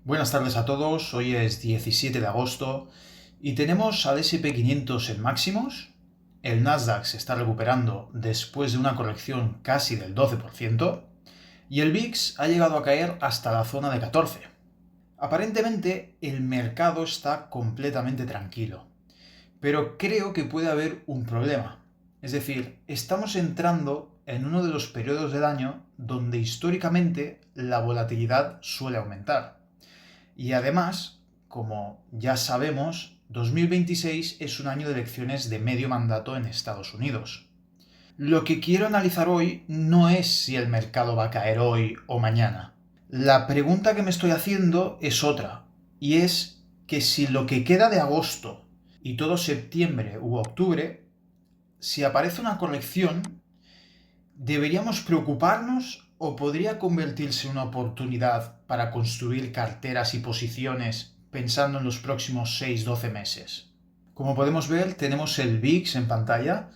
Buenas tardes a todos, hoy es 17 de agosto y tenemos al SP500 en máximos, el Nasdaq se está recuperando después de una corrección casi del 12% y el VIX ha llegado a caer hasta la zona de 14. Aparentemente el mercado está completamente tranquilo, pero creo que puede haber un problema. Es decir, estamos entrando en uno de los periodos del año donde históricamente la volatilidad suele aumentar. Y además, como ya sabemos, 2026 es un año de elecciones de medio mandato en Estados Unidos. Lo que quiero analizar hoy no es si el mercado va a caer hoy o mañana. La pregunta que me estoy haciendo es otra, y es que si lo que queda de agosto y todo septiembre u octubre, si aparece una corrección, ¿deberíamos preocuparnos o podría convertirse en una oportunidad para construir carteras y posiciones pensando en los próximos 6-12 meses? Como podemos ver, tenemos el VIX en pantalla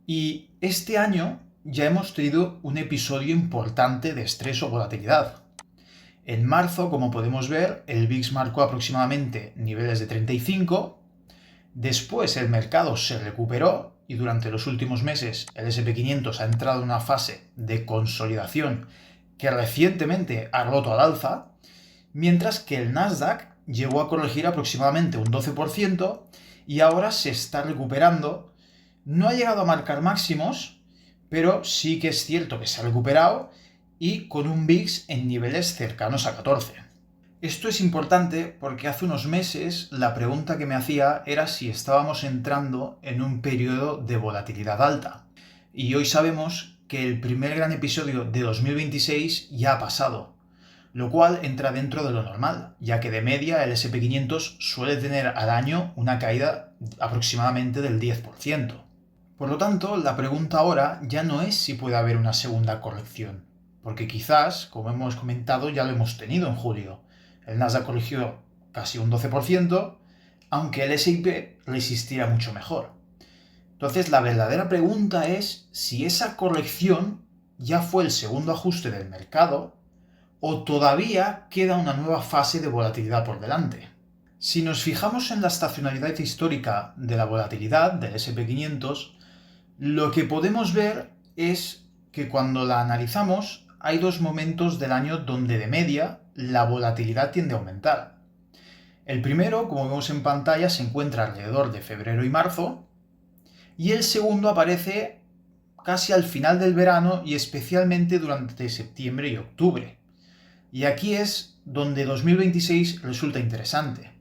y este año ya hemos tenido un episodio importante de estrés o volatilidad. En marzo, como podemos ver, el VIX marcó aproximadamente niveles de 35, después el mercado se recuperó y durante los últimos meses el SP500 ha entrado en una fase de consolidación que recientemente ha roto al alza, mientras que el Nasdaq llegó a corregir aproximadamente un 12% y ahora se está recuperando. No ha llegado a marcar máximos, pero sí que es cierto que se ha recuperado y con un VIX en niveles cercanos a 14. Esto es importante porque hace unos meses la pregunta que me hacía era si estábamos entrando en un periodo de volatilidad alta. Y hoy sabemos que el primer gran episodio de 2026 ya ha pasado, lo cual entra dentro de lo normal, ya que de media el SP500 suele tener al año una caída aproximadamente del 10%. Por lo tanto, la pregunta ahora ya no es si puede haber una segunda corrección, porque quizás, como hemos comentado, ya lo hemos tenido en julio. El Nasdaq corrigió casi un 12%, aunque el S&P resistiera mucho mejor. Entonces, la verdadera pregunta es si esa corrección ya fue el segundo ajuste del mercado o todavía queda una nueva fase de volatilidad por delante. Si nos fijamos en la estacionalidad histórica de la volatilidad del SP500, lo que podemos ver es que cuando la analizamos hay dos momentos del año donde de media la volatilidad tiende a aumentar. El primero, como vemos en pantalla, se encuentra alrededor de febrero y marzo, y el segundo aparece casi al final del verano y especialmente durante septiembre y octubre. Y aquí es donde 2026 resulta interesante.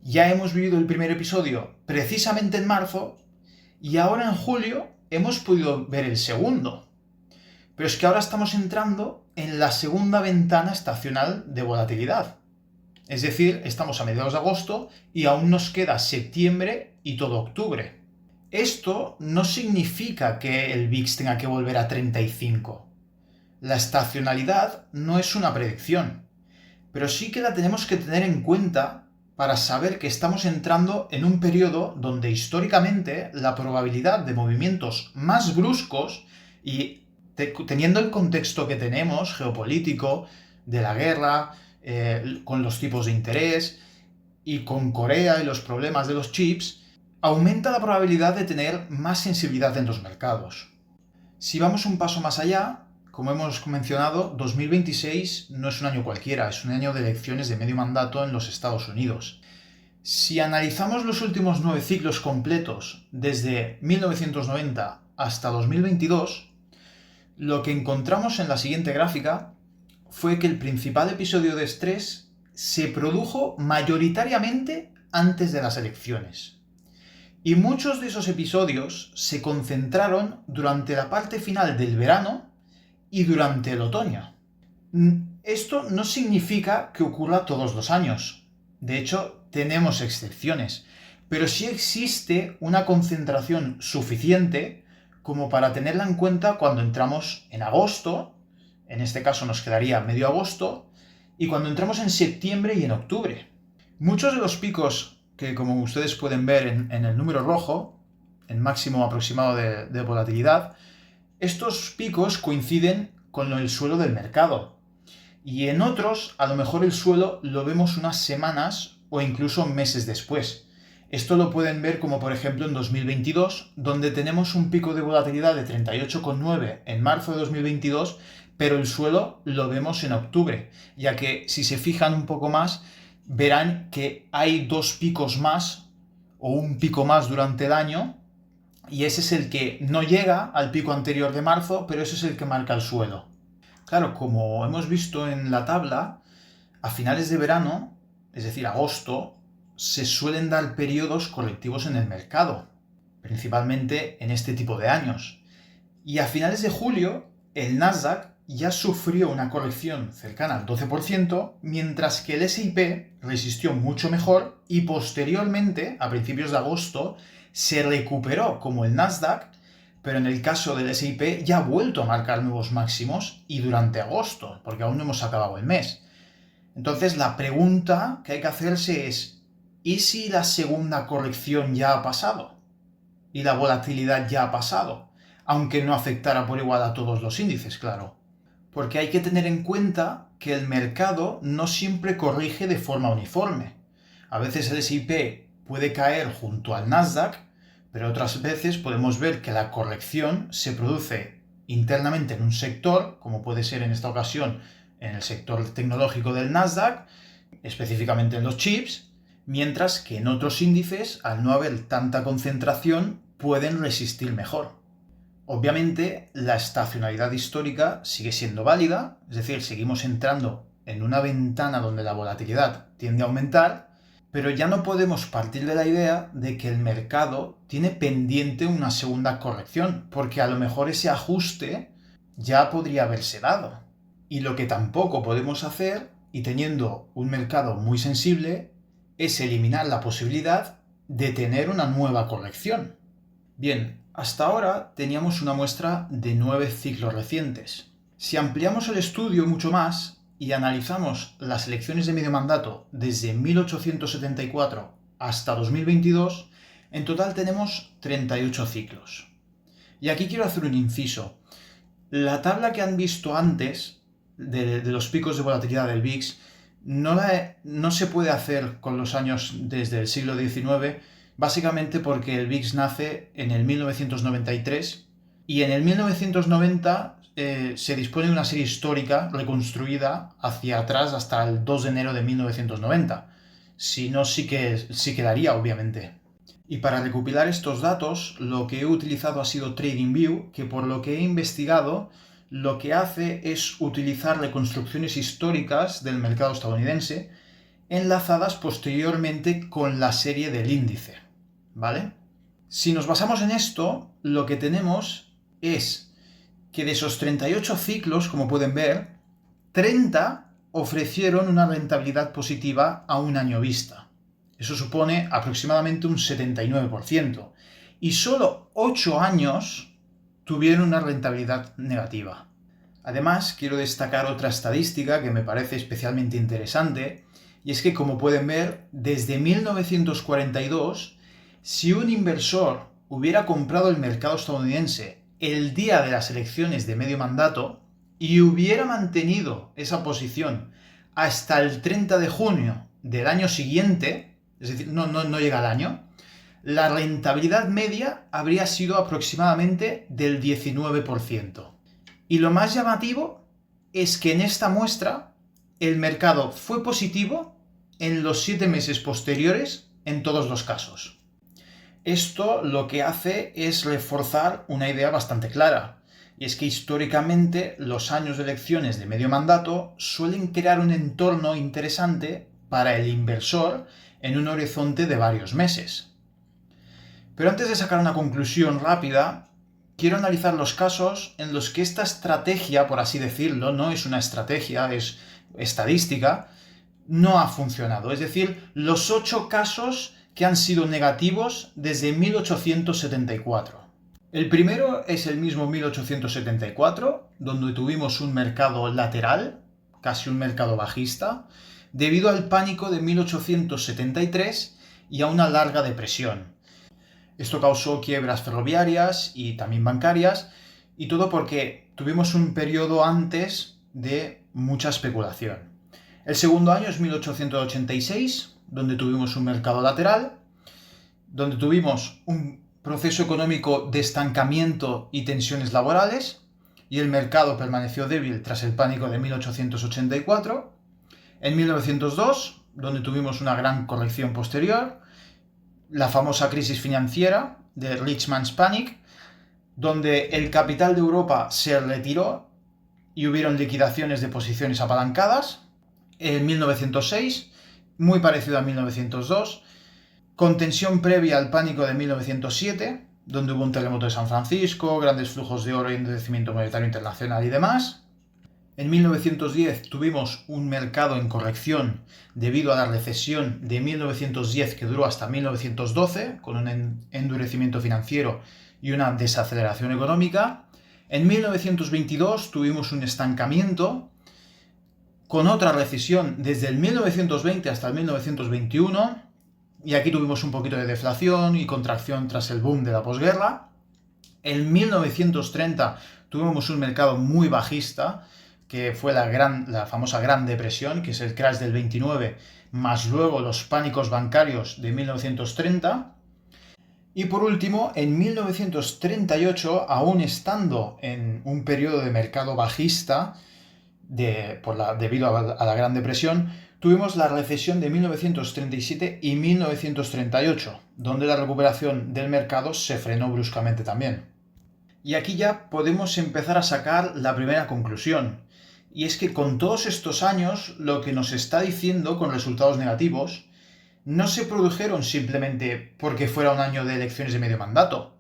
Ya hemos vivido el primer episodio precisamente en marzo y ahora en julio hemos podido ver el segundo. Pero es que ahora estamos entrando en la segunda ventana estacional de volatilidad. Es decir, estamos a mediados de agosto y aún nos queda septiembre y todo octubre. Esto no significa que el VIX tenga que volver a 35. La estacionalidad no es una predicción, pero sí que la tenemos que tener en cuenta para saber que estamos entrando en un periodo donde históricamente la probabilidad de movimientos más bruscos y teniendo el contexto que tenemos geopolítico de la guerra, con los tipos de interés y con Corea y los problemas de los chips, aumenta la probabilidad de tener más sensibilidad en los mercados. Si vamos un paso más allá, como hemos mencionado, 2026 no es un año cualquiera, es un año de elecciones de medio mandato en los Estados Unidos. Si analizamos los últimos 9 ciclos completos, desde 1990 hasta 2022, lo que encontramos en la siguiente gráfica fue que el principal episodio de estrés se produjo mayoritariamente antes de las elecciones. Y muchos de esos episodios se concentraron durante la parte final del verano y durante el otoño. Esto no significa que ocurra todos los años. De hecho, tenemos excepciones. Pero sí existe una concentración suficiente como para tenerla en cuenta cuando entramos en agosto, en este caso nos quedaría medio agosto, y cuando entramos en septiembre y en octubre. Muchos de los picos que, como ustedes pueden ver en el número rojo, en máximo aproximado de volatilidad, estos picos coinciden con el suelo del mercado. y en otros a lo mejor el suelo lo vemos unas semanas o incluso meses después. Esto lo pueden ver como por ejemplo en 2022, donde tenemos un pico de volatilidad de 38,9 en marzo de 2022, pero el suelo lo vemos en octubre, ya que si se fijan un poco más, verán que hay dos picos más o un pico más durante el año, y ese es el que no llega al pico anterior de marzo, pero ese es el que marca el suelo. Claro, como hemos visto en la tabla, a finales de verano, es decir, agosto, se suelen dar periodos correctivos en el mercado, principalmente en este tipo de años. Y a finales de julio, el Nasdaq ya sufrió una corrección cercana al 12%, mientras que el S&P resistió mucho mejor y posteriormente, a principios de agosto, se recuperó como el Nasdaq, pero en el caso del S&P ya ha vuelto a marcar nuevos máximos y durante agosto, porque aún no hemos acabado el mes. Entonces la pregunta que hay que hacerse es, ¿y si la segunda corrección ya ha pasado? ¿Y la volatilidad ya ha pasado? Aunque no afectara por igual a todos los índices, claro. Porque hay que tener en cuenta que el mercado no siempre corrige de forma uniforme. A veces el S&P puede caer junto al Nasdaq, pero otras veces podemos ver que la corrección se produce internamente en un sector, como puede ser en esta ocasión en el sector tecnológico del Nasdaq, específicamente en los chips, mientras que en otros índices, al no haber tanta concentración, pueden resistir mejor. Obviamente, la estacionalidad histórica sigue siendo válida, es decir, seguimos entrando en una ventana donde la volatilidad tiende a aumentar, pero ya no podemos partir de la idea de que el mercado tiene pendiente una segunda corrección, porque a lo mejor ese ajuste ya podría haberse dado. Y lo que tampoco podemos hacer, y teniendo un mercado muy sensible, es eliminar la posibilidad de tener una nueva corrección. Bien, hasta ahora teníamos una muestra de 9 ciclos recientes. Si ampliamos el estudio mucho más y analizamos las elecciones de medio mandato desde 1874 hasta 2022, en total tenemos 38 ciclos. Y aquí quiero hacer un inciso. La tabla que han visto antes de los picos de volatilidad del VIX no se puede hacer con los años desde el siglo XIX, básicamente porque el VIX nace en el 1993 y en el 1990 se dispone de una serie histórica reconstruida hacia atrás hasta el 2 de enero de 1990. Si no, sí quedaría, obviamente. Y para recopilar estos datos, lo que he utilizado ha sido TradingView, que por lo que he investigado, lo que hace es utilizar reconstrucciones históricas del mercado estadounidense enlazadas posteriormente con la serie del índice, ¿vale? Si nos basamos en esto, lo que tenemos es que de esos 38 ciclos, como pueden ver, 30 ofrecieron una rentabilidad positiva a un año vista. Eso supone aproximadamente un 79%. Y solo 8 años tuvieron una rentabilidad negativa. Además, quiero destacar otra estadística que me parece especialmente interesante, y es que, como pueden ver, desde 1942, si un inversor hubiera comprado el mercado estadounidense el día de las elecciones de medio mandato y hubiera mantenido esa posición hasta el 30 de junio del año siguiente, es decir, no llega al año, la rentabilidad media habría sido aproximadamente del 19%. Y lo más llamativo es que en esta muestra el mercado fue positivo en los 7 meses posteriores en todos los casos. Esto lo que hace es reforzar una idea bastante clara, y es que históricamente los años de elecciones de medio mandato suelen crear un entorno interesante para el inversor en un horizonte de varios meses. Pero antes de sacar una conclusión rápida, quiero analizar los casos en los que esta estrategia, por así decirlo, no es una estrategia, es estadística, no ha funcionado. Es decir, los 8 casos que han sido negativos desde 1874. El primero es el mismo 1874, donde tuvimos un mercado lateral, casi un mercado bajista, debido al pánico de 1873 y a una larga depresión. Esto causó quiebras ferroviarias y también bancarias, y todo porque tuvimos un periodo antes de mucha especulación. El segundo año es 1886, donde tuvimos un mercado lateral, donde tuvimos un proceso económico de estancamiento y tensiones laborales, y el mercado permaneció débil tras el pánico de 1884. En 1902, donde tuvimos una gran corrección posterior, la famosa crisis financiera de Rich Man's Panic, donde el capital de Europa se retiró y hubieron liquidaciones de posiciones apalancadas. En 1906, muy parecido a 1902, con tensión previa al pánico de 1907, donde hubo un terremoto de San Francisco, grandes flujos de oro y endurecimiento monetario internacional y demás. En 1910 tuvimos un mercado en corrección debido a la recesión de 1910 que duró hasta 1912, con un endurecimiento financiero y una desaceleración económica. En 1922 tuvimos un estancamiento con otra recesión desde el 1920 hasta el 1921, y aquí tuvimos un poquito de deflación y contracción tras el boom de la posguerra. En 1930 tuvimos un mercado muy bajista, que fue la famosa Gran Depresión, que es el crash del 29, más luego los pánicos bancarios de 1930. Y por último, en 1938, aún estando en un periodo de mercado bajista debido a la Gran Depresión, tuvimos la recesión de 1937 y 1938, donde la recuperación del mercado se frenó bruscamente también. Y aquí ya podemos empezar a sacar la primera conclusión, y es que con todos estos años lo que nos está diciendo con resultados negativos no se produjeron simplemente porque fuera un año de elecciones de medio mandato,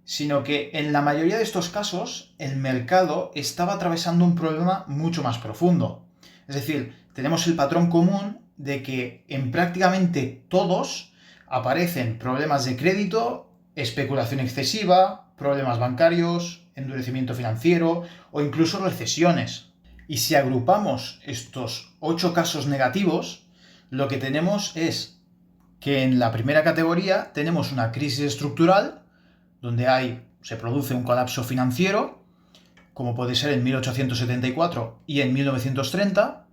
sino que en la mayoría de estos casos el mercado estaba atravesando un problema mucho más profundo. Es decir, tenemos el patrón común de que en prácticamente todos aparecen problemas de crédito, especulación excesiva, problemas bancarios, endurecimiento financiero o incluso recesiones. Y si agrupamos estos 8 casos negativos, lo que tenemos es que en la primera categoría tenemos una crisis estructural, donde se produce un colapso financiero, como puede ser en 1874 y en 1930.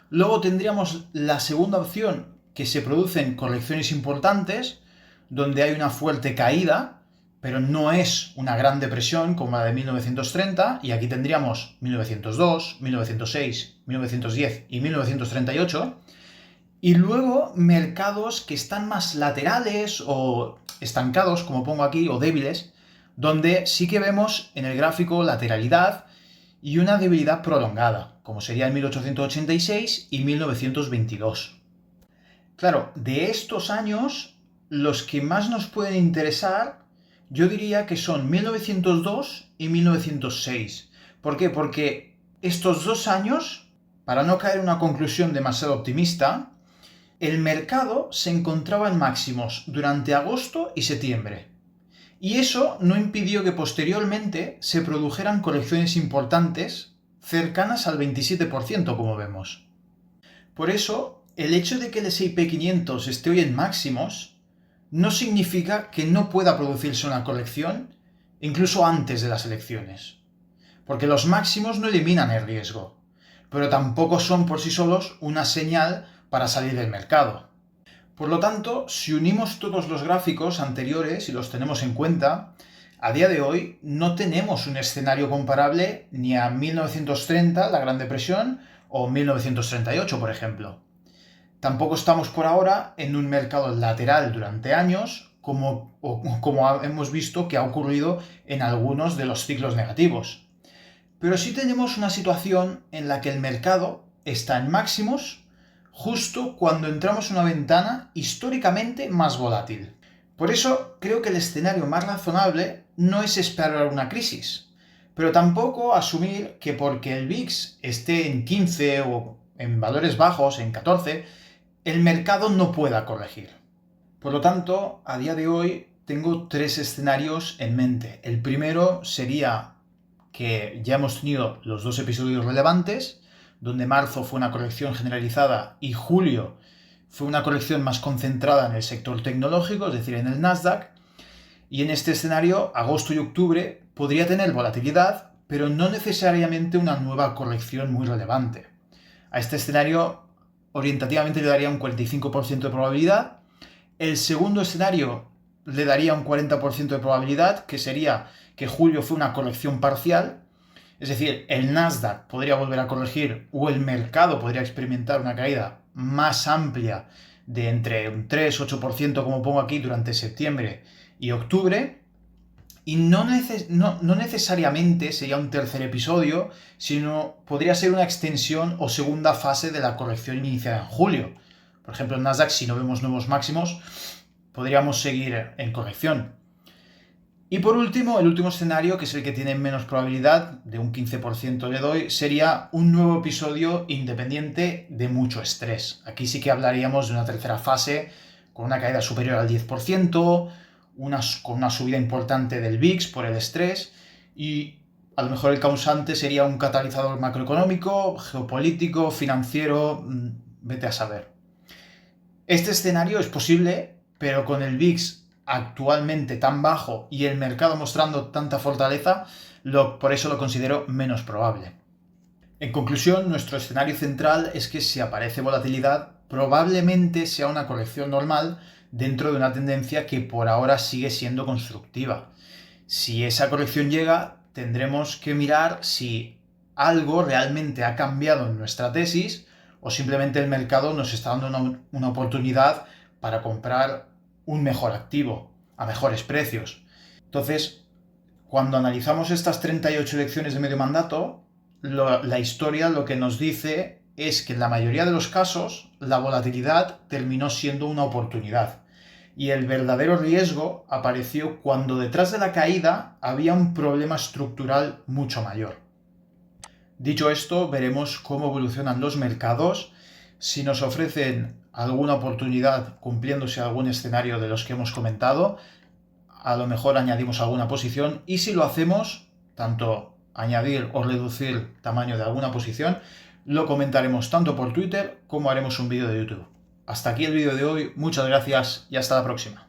Luego tendríamos la segunda opción, que se producen correcciones importantes, donde hay una fuerte caída, pero no es una gran depresión como la de 1930, y aquí tendríamos 1902, 1906, 1910 y 1938, y luego mercados que están más laterales o estancados, como pongo aquí, o débiles, donde sí que vemos en el gráfico lateralidad y una debilidad prolongada, como sería en 1886 y 1922. Claro, de estos años, los que más nos pueden interesar, yo diría que son 1902 y 1906. ¿Por qué? Porque estos 2 años, para no caer en una conclusión demasiado optimista, el mercado se encontraba en máximos durante agosto y septiembre. Y eso no impidió que posteriormente se produjeran correcciones importantes cercanas al 27%, como vemos. Por eso, el hecho de que el S&P 500 esté hoy en máximos no significa que no pueda producirse una corrección incluso antes de las elecciones. Porque los máximos no eliminan el riesgo, pero tampoco son por sí solos una señal para salir del mercado. Por lo tanto, si unimos todos los gráficos anteriores y los tenemos en cuenta, a día de hoy no tenemos un escenario comparable ni a 1930, la Gran Depresión, o 1938, por ejemplo. Tampoco estamos por ahora en un mercado lateral durante años, como hemos visto que ha ocurrido en algunos de los ciclos negativos. Pero sí tenemos una situación en la que el mercado está en máximos justo cuando entramos en una ventana históricamente más volátil. Por eso creo que el escenario más razonable no es esperar una crisis, pero tampoco asumir que porque el VIX esté en 15 o en valores bajos, en 14, el mercado no pueda corregir. Por lo tanto, a día de hoy tengo 3 escenarios en mente. El primero sería que ya hemos tenido los 2 episodios relevantes, donde marzo fue una corrección generalizada y julio fue una corrección más concentrada en el sector tecnológico, es decir, en el Nasdaq. Y en este escenario, agosto y octubre podría tener volatilidad, pero no necesariamente una nueva corrección muy relevante. A este escenario orientativamente le daría un 45% de probabilidad. El segundo escenario le daría un 40% de probabilidad, que sería que julio fue una corrección parcial. Es decir, el Nasdaq podría volver a corregir o el mercado podría experimentar una caída más amplia de entre un 3-8%, como pongo aquí, durante septiembre y octubre. Y no necesariamente sería un tercer episodio, sino podría ser una extensión o segunda fase de la corrección iniciada en julio. Por ejemplo, en Nasdaq, si no vemos nuevos máximos, podríamos seguir en corrección. Y por último, el último escenario, que es el que tiene menos probabilidad, de un 15% le doy, sería un nuevo episodio independiente de mucho estrés. Aquí sí que hablaríamos de una tercera fase con una caída superior al 10%, con una subida importante del VIX por el estrés, y a lo mejor el causante sería un catalizador macroeconómico, geopolítico, financiero, vete a saber. Este escenario es posible, pero con el VIX actualmente tan bajo y el mercado mostrando tanta fortaleza, por eso lo considero menos probable. En conclusión, nuestro escenario central es que si aparece volatilidad, probablemente sea una corrección normal dentro de una tendencia que por ahora sigue siendo constructiva. Si esa corrección llega, tendremos que mirar si algo realmente ha cambiado en nuestra tesis o simplemente el mercado nos está dando una oportunidad para comprar un mejor activo a mejores precios. Entonces, cuando analizamos estas 38 elecciones de medio mandato, la historia lo que nos dice es que en la mayoría de los casos la volatilidad terminó siendo una oportunidad. Y el verdadero riesgo apareció cuando detrás de la caída había un problema estructural mucho mayor. Dicho esto, veremos cómo evolucionan los mercados, si nos ofrecen alguna oportunidad cumpliéndose algún escenario de los que hemos comentado, a lo mejor añadimos alguna posición, y si lo hacemos, tanto añadir o reducir tamaño de alguna posición, lo comentaremos tanto por Twitter como haremos un vídeo de YouTube. Hasta aquí el vídeo de hoy, muchas gracias y hasta la próxima.